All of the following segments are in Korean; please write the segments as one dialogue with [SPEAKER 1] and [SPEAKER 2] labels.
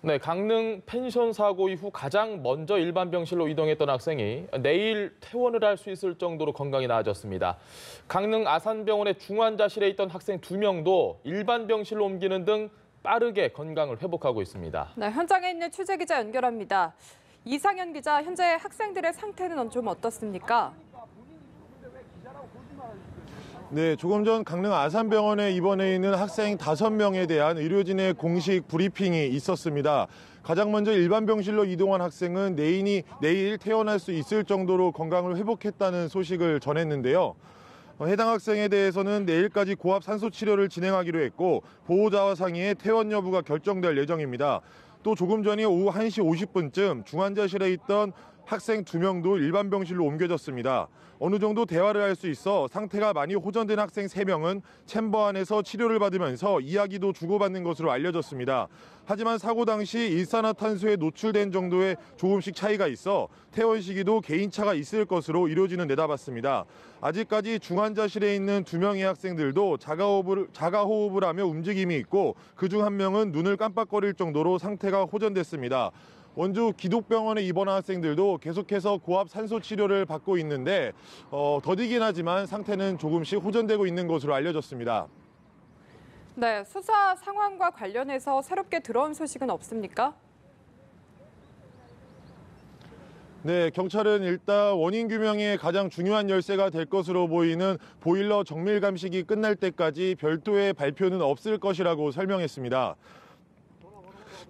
[SPEAKER 1] 네, 강릉 펜션 사고 이후 가장 먼저 일반 병실로 이동했던 학생이 내일 퇴원을 할 수 있을 정도로 건강이 나아졌습니다. 강릉 아산병원의 중환자실에 있던 학생 2명도 일반 병실로 옮기는 등 빠르게 건강을 회복하고 있습니다.
[SPEAKER 2] 네, 현장에 있는 취재기자 연결합니다. 이상현 기자, 현재 학생들의 상태는 좀 어떻습니까?
[SPEAKER 3] 네, 조금 전 강릉 아산병원에 입원해 있는 학생 5명에 대한 의료진의 공식 브리핑이 있었습니다. 가장 먼저 일반 병실로 이동한 학생은 내일 퇴원할 수 있을 정도로 건강을 회복했다는 소식을 전했는데요. 해당 학생에 대해서는 내일까지 고압 산소 치료를 진행하기로 했고 보호자와 상의해 퇴원 여부가 결정될 예정입니다. 또 조금 전인 오후 1시 50분쯤 중환자실에 있던 학생 2명도 일반 병실로 옮겨졌습니다. 어느 정도 대화를 할 수 있어 상태가 많이 호전된 학생 3명은 챔버 안에서 치료를 받으면서 이야기도 주고받는 것으로 알려졌습니다. 하지만 사고 당시 일산화탄소에 노출된 정도의 조금씩 차이가 있어 퇴원 시기도 개인차가 있을 것으로 의료진은 내다봤습니다. 아직까지 중환자실에 있는 2명의 학생들도 자가호흡을 하며 움직임이 있고 그중 1명은 눈을 깜빡거릴 정도로 상태가 호전됐습니다. 원주 기독병원에 입원한 학생들도 계속해서 고압 산소 치료를 받고 있는데 더디긴 하지만 상태는 조금씩 호전되고 있는 것으로 알려졌습니다.
[SPEAKER 2] 네, 수사 상황과 관련해서 새롭게 들어온 소식은 없습니까?
[SPEAKER 3] 네, 경찰은 일단 원인 규명에 가장 중요한 열쇠가 될 것으로 보이는 보일러 정밀 감식이 끝날 때까지 별도의 발표는 없을 것이라고 설명했습니다.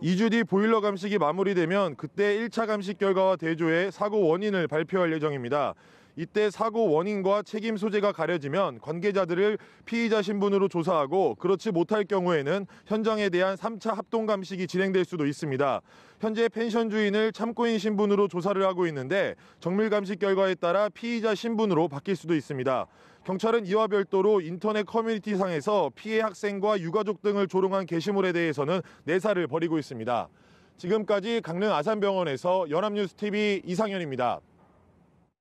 [SPEAKER 3] 2주 뒤 보일러 감식이 마무리되면 그때 1차 감식 결과와 대조해 사고 원인을 발표할 예정입니다. 이때 사고 원인과 책임 소재가 가려지면 관계자들을 피의자 신분으로 조사하고 그렇지 못할 경우에는 현장에 대한 3차 합동 감식이 진행될 수도 있습니다. 현재 펜션 주인을 참고인 신분으로 조사를 하고 있는데 정밀 감식 결과에 따라 피의자 신분으로 바뀔 수도 있습니다. 경찰은 이와 별도로 인터넷 커뮤니티상에서 피해 학생과 유가족 등을 조롱한 게시물에 대해서는 내사를 벌이고 있습니다. 지금까지 강릉 아산병원에서 연합뉴스TV 이상현입니다.